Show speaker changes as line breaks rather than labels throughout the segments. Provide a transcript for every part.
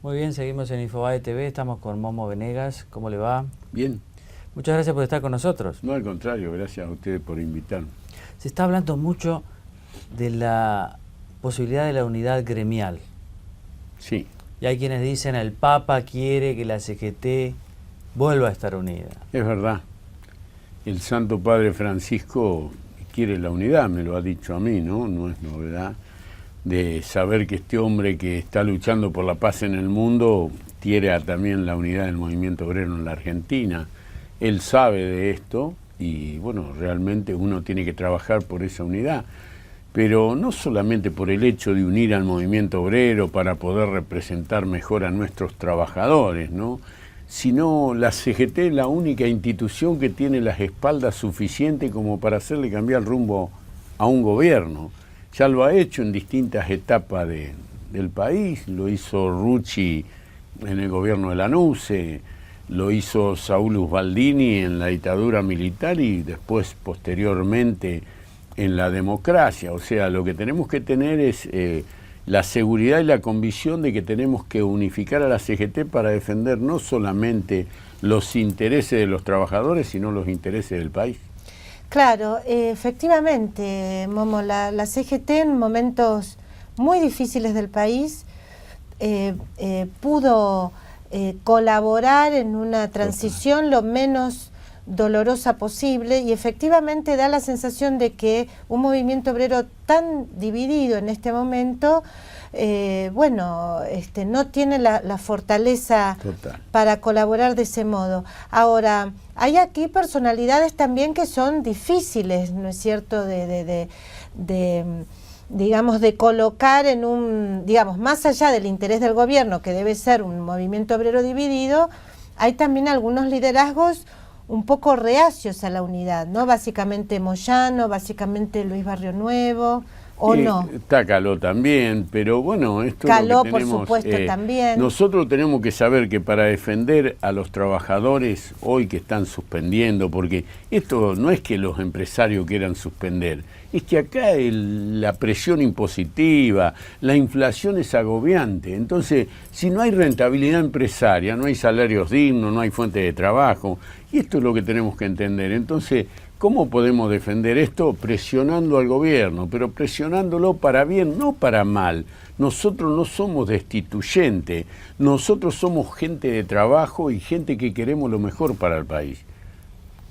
Muy bien, seguimos en Infobae TV, estamos con Momo Venegas. ¿Cómo le va?
Bien.
Muchas gracias por estar con nosotros.
No, al contrario, gracias a ustedes por invitarme.
Se está hablando mucho de la posibilidad de la unidad gremial.
Sí.
Y hay quienes dicen, el Papa quiere que la CGT vuelva a estar unida.
Es verdad. El Santo Padre Francisco quiere la unidad, me lo ha dicho a mí, ¿no? No es novedad de saber que este hombre que está luchando por la paz en el mundo quiere también la unidad del movimiento obrero en la Argentina. Él sabe de esto y, bueno, realmente uno tiene que trabajar por esa unidad. Pero no solamente por el hecho de unir al movimiento obrero para poder representar mejor a nuestros trabajadores, ¿no? Sino la CGT es la única institución que tiene las espaldas suficientes como para hacerle cambiar rumbo a un gobierno. Ya lo ha hecho en distintas etapas del país, lo hizo Rucci en el gobierno de Lanuse, lo hizo Saúl Usbaldini en la dictadura militar y después, posteriormente, en la democracia. O sea, lo que tenemos que tener es la seguridad y la convicción de que tenemos que unificar a la CGT para defender no solamente los intereses de los trabajadores, sino los intereses del país.
Claro, efectivamente, Momo, la CGT en momentos muy difíciles del país pudo colaborar en una transición lo menos dolorosa posible y efectivamente da la sensación de que un movimiento obrero tan dividido en este momento no tiene la fortaleza para colaborar de ese modo. Ahora, hay aquí personalidades también que son difíciles, ¿no es cierto?, digamos, de colocar en un, digamos, más allá del interés del gobierno, que debe ser un movimiento obrero dividido, hay también algunos liderazgos un poco reacios a la unidad, ¿no? Básicamente Moyano, básicamente Luis Barrio Nuevo, ¿o no?
Está Caló también, pero bueno, esto
Caló,
es lo que tenemos,
por supuesto, también.
Nosotros tenemos que saber que para defender a los trabajadores hoy que están suspendiendo, porque esto no es que los empresarios quieran suspender, es que acá la presión impositiva, la inflación es agobiante. Entonces, si no hay rentabilidad empresaria, no hay salarios dignos, no hay fuente de trabajo, y esto es lo que tenemos que entender. Entonces, ¿cómo podemos defender esto? Presionando al gobierno, pero presionándolo para bien, no para mal. Nosotros no somos destituyentes, nosotros somos gente de trabajo y gente que queremos lo mejor para el país.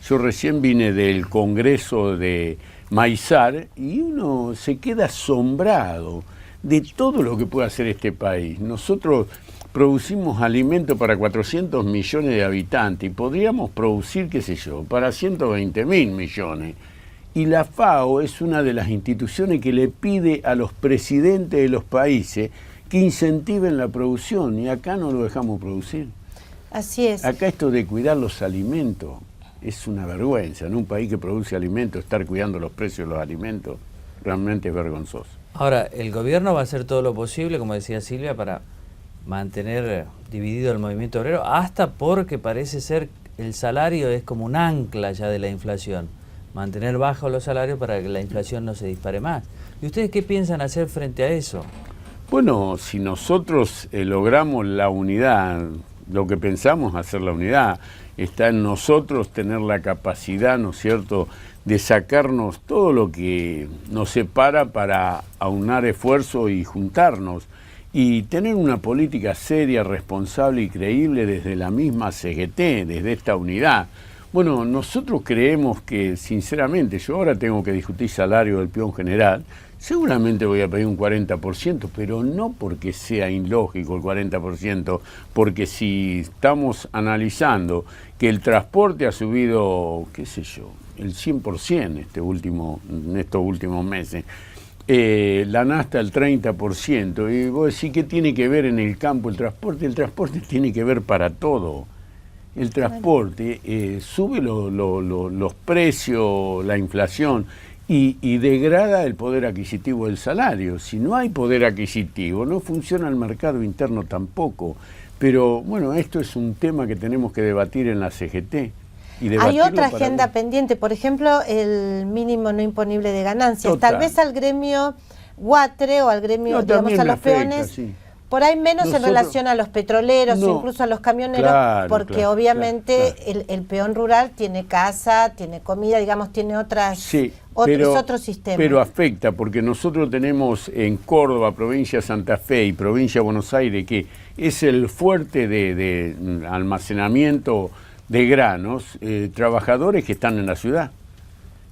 Yo recién vine del Congreso de Maizar y uno se queda asombrado de todo lo que puede hacer este país. Nosotros producimos alimento para 400 millones de habitantes y podríamos producir, qué sé yo, para 120.000 millones. Y la FAO es una de las instituciones que le pide a los presidentes de los países que incentiven la producción y acá no lo dejamos producir.
Así es.
Acá esto de cuidar los alimentos es una vergüenza. En un país que produce alimentos, estar cuidando los precios de los alimentos realmente es vergonzoso.
Ahora, el gobierno va a hacer todo lo posible, como decía Silvia, para mantener dividido el movimiento obrero, hasta porque parece ser el salario es como un ancla ya de la inflación. Mantener bajos los salarios para que la inflación no se dispare más. ¿Y ustedes qué piensan hacer frente a eso?
Bueno, si nosotros logramos la unidad, lo que pensamos hacer la unidad, está en nosotros tener la capacidad, ¿no es cierto?, de sacarnos todo lo que nos separa para aunar esfuerzos y juntarnos y tener una política seria, responsable y creíble desde la misma CGT, desde esta unidad. Bueno, nosotros creemos que, sinceramente, yo ahora tengo que discutir salario del peón general, seguramente voy a pedir un 40%, pero no porque sea ilógico el 40%, porque si estamos analizando que el transporte ha subido, qué sé yo, el 100% en estos últimos meses, la nafta el 30%, y vos decís, ¿qué tiene que ver en el campo el transporte? El transporte tiene que ver para todo. El transporte sube los precios, la inflación, y degrada el poder adquisitivo del salario. Si no hay poder adquisitivo, no funciona el mercado interno tampoco. Pero bueno, esto es un tema que tenemos que debatir en la CGT.
Hay otra agenda pendiente, por ejemplo, el mínimo no imponible de ganancias. Total. Tal vez al gremio Guatre o al gremio, digamos, a los peones, sí, Por ahí menos en relación a los petroleros o incluso a los camioneros, porque obviamente el peón rural tiene casa, tiene comida, digamos, tiene otros sistemas.
Pero afecta, porque nosotros tenemos en Córdoba, provincia de Santa Fe y provincia de Buenos Aires, que es el fuerte de almacenamiento de granos, trabajadores que están en la ciudad.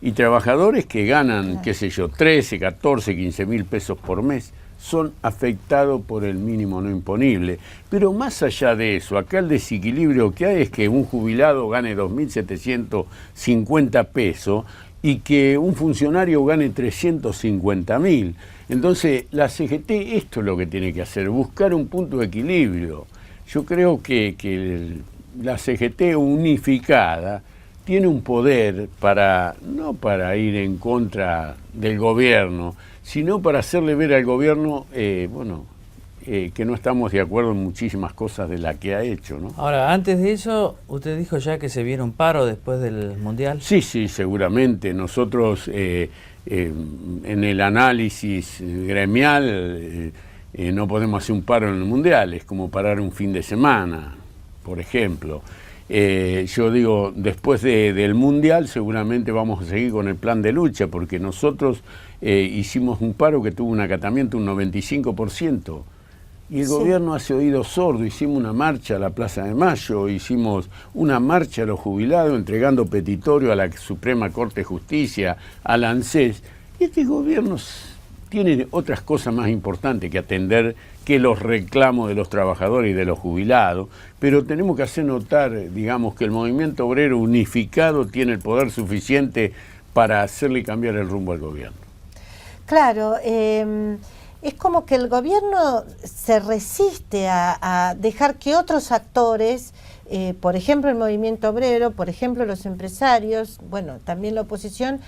Y trabajadores que ganan, qué sé yo, 13, 14, 15 mil pesos por mes, son afectados por el mínimo no imponible. Pero más allá de eso, acá el desequilibrio que hay es que un jubilado gane 2.750 pesos y que un funcionario gane 350.000. Entonces, la CGT esto es lo que tiene que hacer, buscar un punto de equilibrio. Yo creo que la CGT unificada tiene un poder para, no para ir en contra del gobierno, sino para hacerle ver al gobierno, que no estamos de acuerdo en muchísimas cosas de la que ha hecho, ¿no?
Ahora, antes de eso, usted dijo ya que se viene un paro después del Mundial.
Sí, seguramente. Nosotros, en el análisis gremial, no podemos hacer un paro en el Mundial, es como parar un fin de semana, por ejemplo. Yo digo, después del Mundial seguramente vamos a seguir con el plan de lucha, porque nosotros hicimos un paro que tuvo un acatamiento un 95%, y el gobierno hace oído sordo. Hicimos una marcha a la Plaza de Mayo, hicimos una marcha a los jubilados entregando petitorio a la Suprema Corte de Justicia, al ANSES, y este gobierno tiene otras cosas más importantes que atender que los reclamos de los trabajadores y de los jubilados, pero tenemos que hacer notar, digamos, que el movimiento obrero unificado tiene el poder suficiente para hacerle cambiar el rumbo al gobierno.
Claro, es como que el gobierno se resiste a dejar que otros actores, por ejemplo el movimiento obrero, por ejemplo los empresarios, bueno, también la oposición,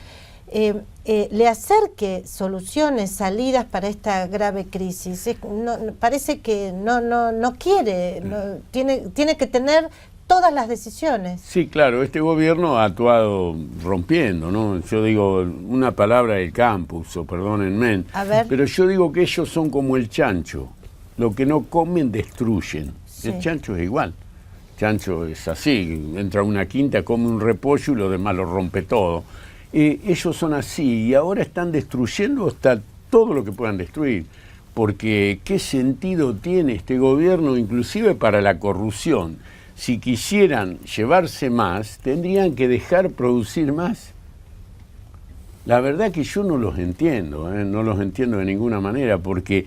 le acerque soluciones, salidas para esta grave crisis. Parece que no quiere, tiene que tener todas las decisiones.
Sí, claro, este gobierno ha actuado rompiendo, ¿no? Yo digo una palabra del campus, o perdónenme, pero yo digo que ellos son como el chancho, lo que no comen destruyen. Sí. El chancho es igual. Chancho es así, entra a una quinta, come un repollo y lo demás lo rompe todo. Ellos son así y ahora están destruyendo hasta todo lo que puedan destruir, porque ¿qué sentido tiene este gobierno inclusive para la corrupción? Si quisieran llevarse más, tendrían que dejar producir más. La verdad que yo no los entiendo, no los entiendo de ninguna manera, porque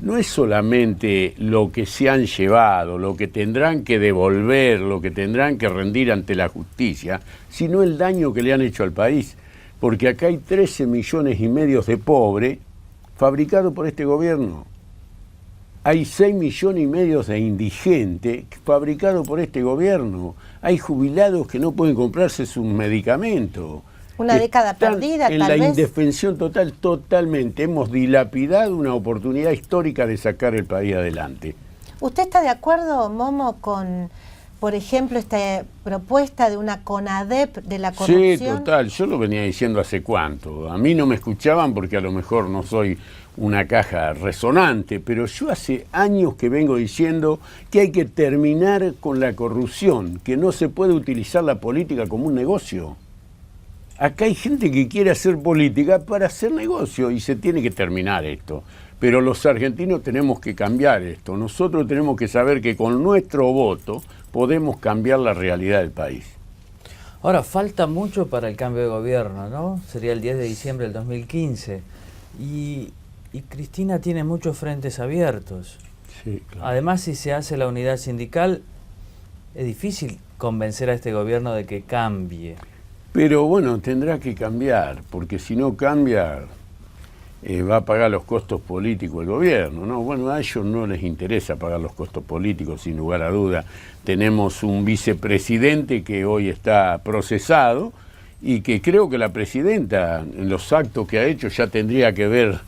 no es solamente lo que se han llevado, lo que tendrán que devolver, lo que tendrán que rendir ante la justicia, sino el daño que le han hecho al país. Porque acá hay 13 millones y medio de pobres fabricados por este gobierno. Hay 6 millones y medio de indigentes fabricados por este gobierno. Hay jubilados que no pueden comprarse sus medicamentos.
Una década perdida, tal vez.
En la indefensión total, totalmente. Hemos dilapidado una oportunidad histórica de sacar el país adelante.
¿Usted está de acuerdo, Momo, con, por ejemplo, esta propuesta de una CONADEP de la corrupción?
Sí, total. Yo lo venía diciendo hace cuánto. A mí no me escuchaban porque a lo mejor no soy una caja resonante, pero yo hace años que vengo diciendo que hay que terminar con la corrupción, que no se puede utilizar la política como un negocio. Acá hay gente que quiere hacer política para hacer negocio y se tiene que terminar esto. Pero los argentinos tenemos que cambiar esto. Nosotros tenemos que saber que con nuestro voto podemos cambiar la realidad del país.
Ahora, falta mucho para el cambio de gobierno, ¿no? Sería el 10 de diciembre del 2015. Y Cristina tiene muchos frentes abiertos.
Sí, claro.
Además, si se hace la unidad sindical, es difícil convencer a este gobierno de que cambie.
Pero bueno, tendrá que cambiar, porque si no cambia, va a pagar los costos políticos el gobierno, ¿no? Bueno, a ellos no les interesa pagar los costos políticos, sin lugar a duda. Tenemos un vicepresidente que hoy está procesado y que creo que la presidenta, en los actos que ha hecho, ya tendría que haber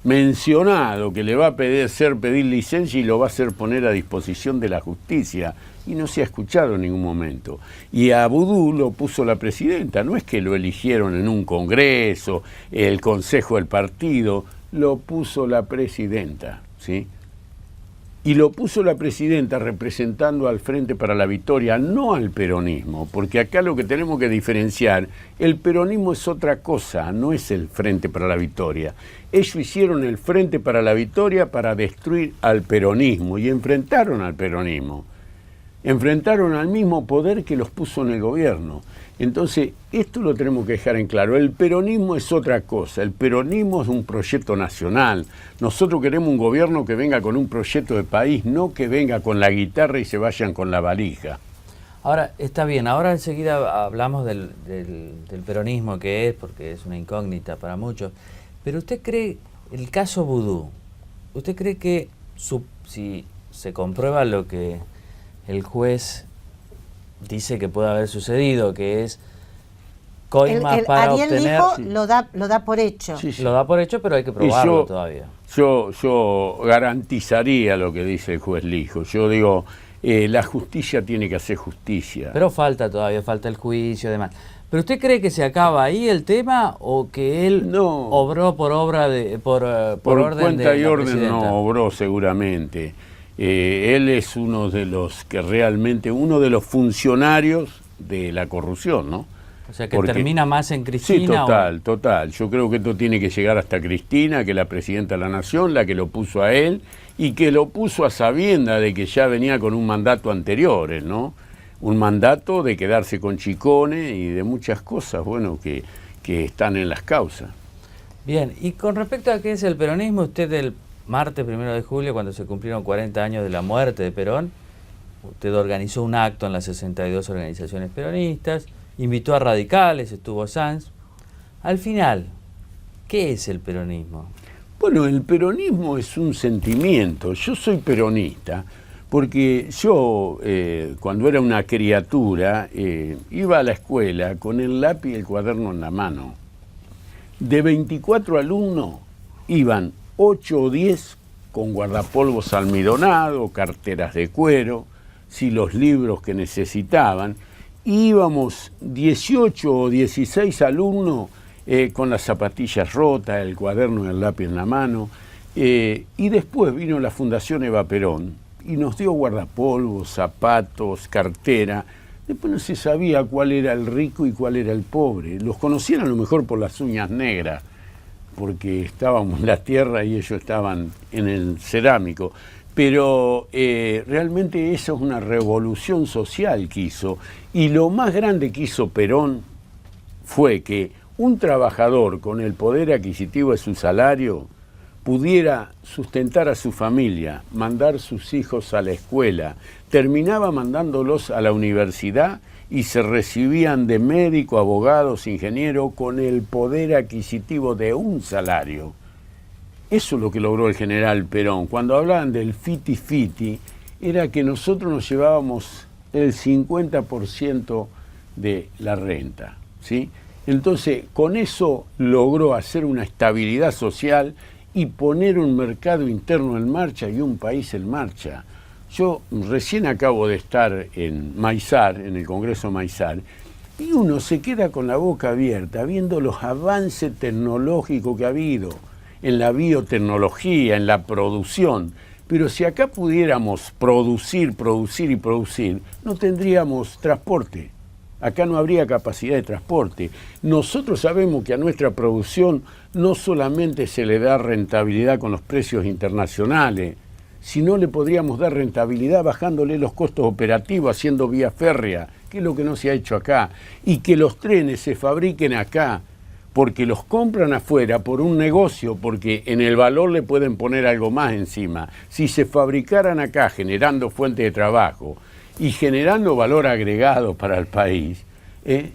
mencionado que le va a pedir licencia y lo va a hacer poner a disposición de la justicia. Y no se ha escuchado en ningún momento. Y a Vudú lo puso la presidenta, no es que lo eligieron en un congreso, el consejo del partido, lo puso la presidenta, ¿sí? Y lo puso la presidenta representando al Frente para la Victoria, no al peronismo, porque acá lo que tenemos que diferenciar, el peronismo es otra cosa, no es el Frente para la Victoria. Ellos hicieron el Frente para la Victoria para destruir al peronismo y enfrentaron al peronismo. Enfrentaron al mismo poder que los puso en el gobierno. Entonces, esto lo tenemos que dejar en claro. El peronismo es otra cosa. El peronismo es un proyecto nacional. Nosotros queremos un gobierno que venga con un proyecto de país, no que venga con la guitarra y se vayan con la valija.
Ahora, está bien, ahora enseguida hablamos del peronismo que es, porque es una incógnita para muchos. Pero usted cree, el caso Vudú, ¿usted cree que si se comprueba lo que el juez dice que puede haber sucedido, que es coimas para
Ariel
obtener...
dijo, sí. lo da por hecho.
Sí, sí. Lo da por hecho, pero hay que probarlo todavía.
Yo garantizaría lo que dice el juez Lijo. Yo digo, la justicia tiene que hacer justicia.
Pero falta el juicio y demás. ¿Pero usted cree que se acaba ahí el tema o que él obró por obra por orden
cuenta
de
y
la
orden
presidenta?
No obró seguramente. Él es uno de los que realmente, uno de los funcionarios de la corrupción, ¿no?
O sea, que termina más en Cristina.
Sí, total. Yo creo que esto tiene que llegar hasta Cristina, que es la presidenta de la Nación, la que lo puso a él, y que lo puso a sabienda de que ya venía con un mandato anterior, ¿no? Un mandato de quedarse con chicones y de muchas cosas, bueno, que están en las causas.
Bien, y con respecto a qué es el peronismo, usted el martes 1 de julio, cuando se cumplieron 40 años de la muerte de Perón, usted organizó un acto en las 62 organizaciones peronistas, invitó a radicales, estuvo Sanz. Al final, ¿qué es el peronismo?
Bueno, el peronismo es un sentimiento. Yo soy peronista porque yo, cuando era una criatura, iba a la escuela con el lápiz y el cuaderno en la mano. De 24 alumnos, iban 8 o 10 con guardapolvos almidonado, carteras de cuero, los libros que necesitaban. Íbamos 18 o 16 alumnos con las zapatillas rotas, el cuaderno y el lápiz en la mano. Y después vino la Fundación Eva Perón y nos dio guardapolvos, zapatos, cartera. Después no se sabía cuál era el rico y cuál era el pobre. Los conocían a lo mejor por las uñas negras, porque estábamos en la tierra y ellos estaban en el cerámico. Pero realmente eso es una revolución social que hizo. Y lo más grande que hizo Perón fue que un trabajador con el poder adquisitivo de su salario pudiera sustentar a su familia, mandar sus hijos a la escuela, terminaba mandándolos a la universidad y se recibían de médico, abogados, ingeniero con el poder adquisitivo de un salario. Eso es lo que logró el general Perón. Cuando hablaban del fiti-fiti, era que nosotros nos llevábamos el 50% de la renta, ¿sí? Entonces, con eso logró hacer una estabilidad social y poner un mercado interno en marcha y un país en marcha. Yo recién acabo de estar en Maizar, en el Congreso Maizar, y uno se queda con la boca abierta viendo los avances tecnológicos que ha habido en la biotecnología, en la producción. Pero si acá pudiéramos producir, no tendríamos transporte. Acá no habría capacidad de transporte. Nosotros sabemos que a nuestra producción no solamente se le da rentabilidad con los precios internacionales, sino le podríamos dar rentabilidad bajándole los costos operativos, haciendo vía férrea, que es lo que no se ha hecho acá, y que los trenes se fabriquen acá, porque los compran afuera por un negocio, porque en el valor le pueden poner algo más encima. Si se fabricaran acá generando fuente de trabajo y generando valor agregado para el país,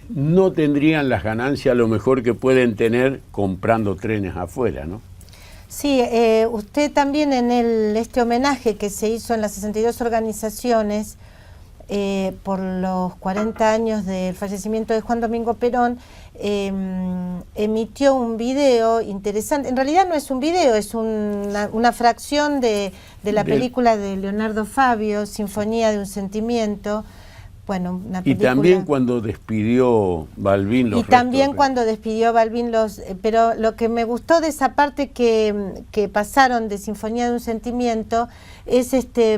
no tendrían las ganancias a lo mejor que pueden tener comprando trenes afuera, ¿no?
Sí, usted también en este homenaje que se hizo en las 62 organizaciones por los 40 años del fallecimiento de Juan Domingo Perón, emitió un video interesante. En realidad no es un video, es una fracción de la película de Leonardo Fabio, Sinfonía de un Sentimiento, bueno, una
Y
película.
también cuando despidió Balbín los
Y también
restos,
cuando despidió Balbín pero lo que me gustó de esa parte que pasaron de Sinfonía de un Sentimiento es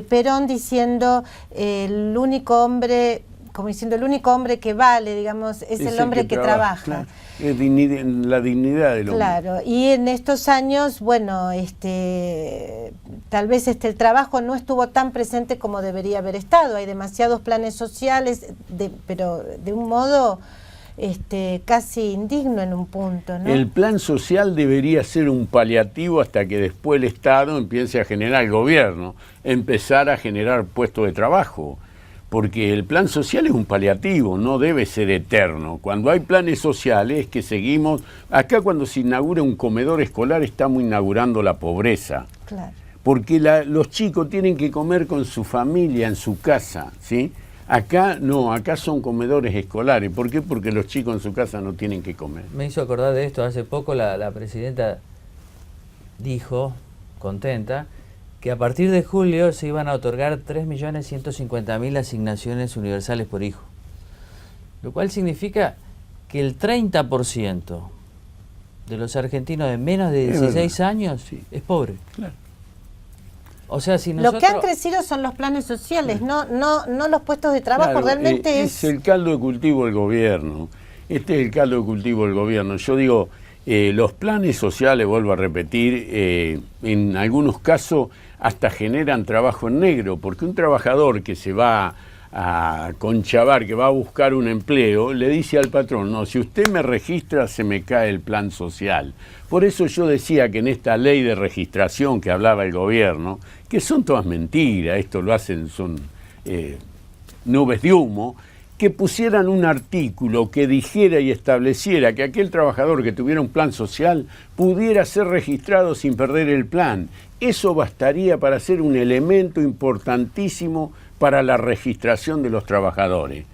Perón diciendo el único hombre, como diciendo el único hombre que vale, digamos, es el hombre que trabaja.
Claro. Es la dignidad del hombre.
Claro, y en estos años, bueno, tal vez el trabajo no estuvo tan presente como debería haber estado. Hay demasiados planes sociales, pero de un modo casi indigno en un punto, ¿no?
El plan social debería ser un paliativo hasta que después el Estado empiece a generar, el gobierno, empezar a generar puestos de trabajo. Porque el plan social es un paliativo, no debe ser eterno. Cuando hay planes sociales que seguimos, acá cuando se inaugura un comedor escolar estamos inaugurando la pobreza.
Claro.
Porque los chicos tienen que comer con su familia en su casa, ¿sí? Acá no, acá son comedores escolares. ¿Por qué? Porque los chicos en su casa no tienen que comer.
Me hizo acordar de esto, hace poco la presidenta dijo, contenta, que a partir de julio se iban a otorgar 3.150.000 asignaciones universales por hijo. Lo cual significa que el 30% de los argentinos de menos de 16 años es pobre. Claro. O sea, si nosotros...
Lo que han crecido son los planes sociales, no los puestos de trabajo.
Claro,
realmente
es el caldo de cultivo del gobierno. Este es el caldo de cultivo del gobierno. Yo digo, los planes sociales, vuelvo a repetir, en algunos casos hasta generan trabajo en negro, porque un trabajador que se va a conchavar, que va a buscar un empleo, le dice al patrón, no, si usted me registra se me cae el plan social. Por eso yo decía que en esta ley de registración que hablaba el gobierno, que son todas mentiras, esto lo hacen, son nubes de humo, que pusieran un artículo que dijera y estableciera que aquel trabajador que tuviera un plan social pudiera ser registrado sin perder el plan. Eso bastaría para ser un elemento importantísimo para la registración de los trabajadores.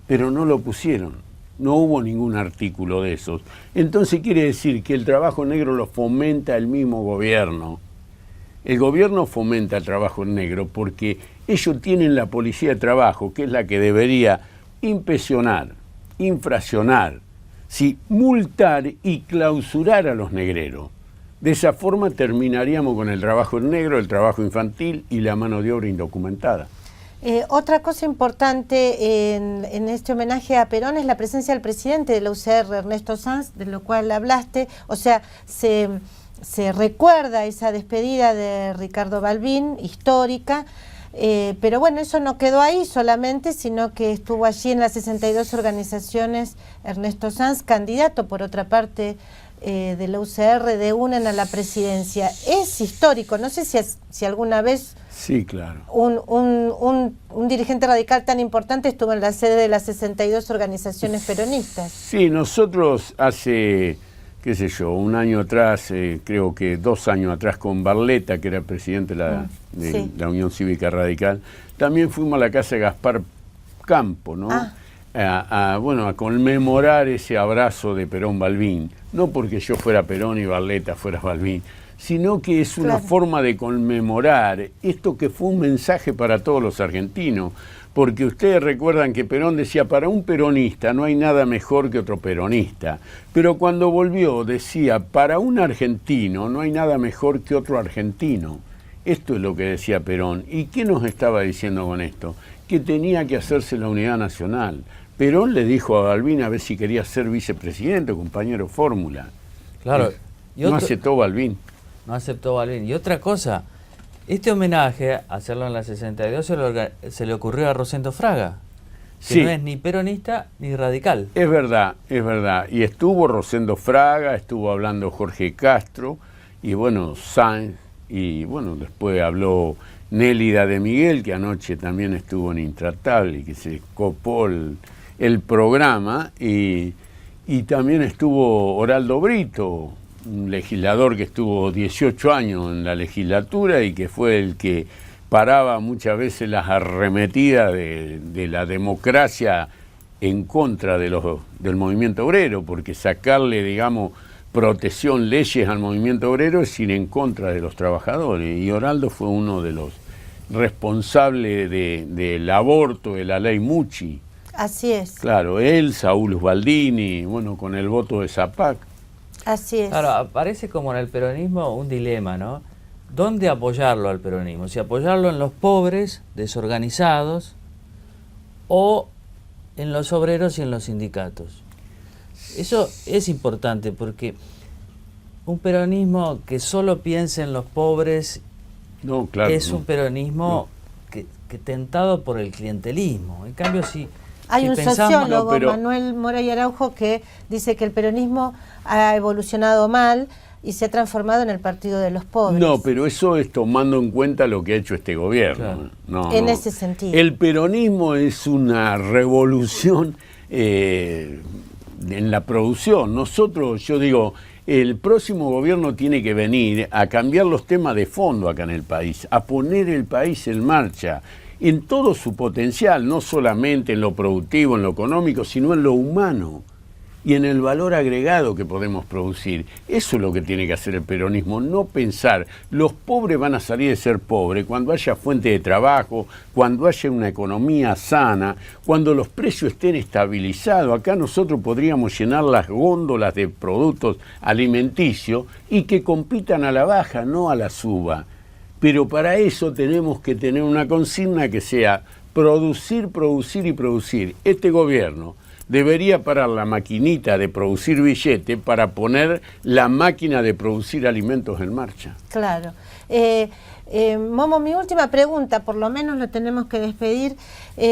Pero no lo pusieron, no hubo ningún artículo de esos. Entonces quiere decir que el trabajo negro lo fomenta el mismo gobierno. El gobierno fomenta el trabajo negro porque ellos tienen la policía de trabajo, que es la que debería inspeccionar, infraccionar, sí, multar y clausurar a los negreros. De esa forma terminaríamos con el trabajo negro, el trabajo infantil y la mano de obra indocumentada.
Otra cosa importante en este homenaje a Perón es la presencia del presidente de la UCR, Ernesto Sanz, de lo cual hablaste. O sea, se recuerda esa despedida de Ricardo Balbín, histórica, pero bueno, eso no quedó ahí solamente, sino que estuvo allí en las 62 organizaciones Ernesto Sanz, candidato por otra parte de la UCR, de UNEN a la presidencia. Es histórico, no sé si alguna vez
sí, claro,
un dirigente radical tan importante estuvo en la sede de las 62 organizaciones peronistas.
Sí, nosotros hace, qué sé yo, un año atrás, creo que 2 años atrás, con Barletta, que era presidente de la Unión Cívica Radical, también fuimos a la casa de Gaspar Campo, ¿no? A conmemorar ese abrazo de Perón-Balbín, no porque yo fuera Perón y Barletta fuera Balbín, sino que es una forma de conmemorar esto que fue un mensaje para todos los argentinos, porque ustedes recuerdan que Perón decía, para un peronista no hay nada mejor que otro peronista, pero cuando volvió decía, para un argentino no hay nada mejor que otro argentino. Esto es lo que decía Perón. ¿Y qué nos estaba diciendo con esto? Que tenía que hacerse la unidad nacional. Perón le dijo a Balbín a ver si quería ser vicepresidente, compañero fórmula.
Claro.
No aceptó Balbín.
No aceptó Balbín. Y otra cosa, este homenaje, hacerlo en la 62, se le ocurrió a Rosendo Fraga, que
sí,
no es ni peronista ni radical.
Es verdad, es verdad. Y estuvo Rosendo Fraga, estuvo hablando Jorge Castro, y bueno, Sáenz, y bueno, después habló Nélida de Miguel, que anoche también estuvo en Intratable y que se copó el programa, y también estuvo Oraldo Brito, un legislador que estuvo 18 años en la legislatura y que fue el que paraba muchas veces las arremetidas de la democracia en contra del movimiento obrero, porque sacarle, digamos, protección, leyes al movimiento obrero es ir en contra de los trabajadores, y Oraldo fue uno de los responsables del aborto, de la ley Mucci.
Así es.
Claro, él, Saúl Usbaldini, bueno, con el voto de Zapac.
Así es.
Claro, aparece como en el peronismo un dilema, ¿no? ¿Dónde apoyarlo al peronismo? Si apoyarlo en los pobres, desorganizados, o en los obreros y en los sindicatos. Eso es importante porque un peronismo que solo piense en los pobres
No, claro,
es un peronismo que tentado por el clientelismo. En cambio, si
hay un
pensamos,
sociólogo, Manuel Moray Araujo, que dice que el peronismo ha evolucionado mal y se ha transformado en el partido de los pobres.
No, pero eso es tomando en cuenta lo que ha hecho este gobierno.
Claro.
En ese sentido.
El peronismo es una revolución en la producción. Nosotros, yo digo, el próximo gobierno tiene que venir a cambiar los temas de fondo acá en el país, a poner el país en marcha, en todo su potencial, no solamente en lo productivo, en lo económico, sino en lo humano y en el valor agregado que podemos producir. Eso es lo que tiene que hacer el peronismo, no pensar, los pobres van a salir de ser pobres cuando haya fuente de trabajo, cuando haya una economía sana, cuando los precios estén estabilizados. Acá nosotros podríamos llenar las góndolas de productos alimenticios y que compitan a la baja, no a la suba. Pero para eso tenemos que tener una consigna que sea producir, producir y producir. Este gobierno debería parar la maquinita de producir billetes para poner la máquina de producir alimentos en marcha.
Claro. Momo, mi última pregunta, por lo menos lo tenemos que despedir.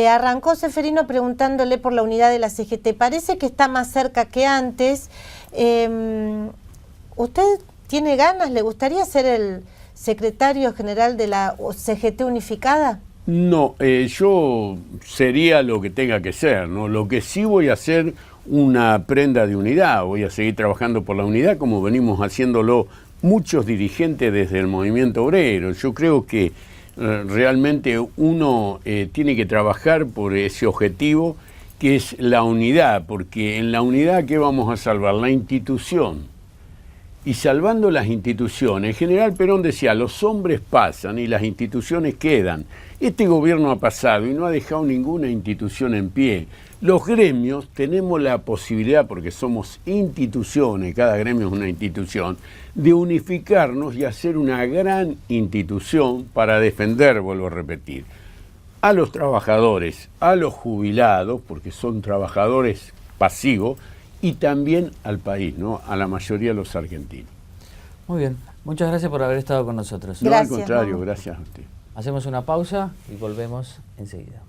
Arrancó Ceferino preguntándole por la unidad de la CGT. Parece que está más cerca que antes. ¿Usted tiene ganas? ¿Le gustaría ser el secretario general de la CGT unificada?
No, yo sería lo que tenga que ser, ¿no? Lo que sí voy a hacer una prenda de unidad, voy a seguir trabajando por la unidad como venimos haciéndolo muchos dirigentes desde el movimiento obrero. Yo creo que realmente uno tiene que trabajar por ese objetivo que es la unidad, porque en la unidad, ¿qué vamos a salvar? La institución. Y salvando las instituciones, General Perón decía, los hombres pasan y las instituciones quedan. Este gobierno ha pasado y no ha dejado ninguna institución en pie. Los gremios tenemos la posibilidad, porque somos instituciones, cada gremio es una institución, de unificarnos y hacer una gran institución para defender, vuelvo a repetir, a los trabajadores, a los jubilados, porque son trabajadores pasivos, y también al país, ¿no? A la mayoría de los argentinos.
Muy bien, muchas gracias por haber estado con nosotros.
No,
Gracias,
al contrario,
Momo.
gracias a usted.
Hacemos una pausa y volvemos enseguida.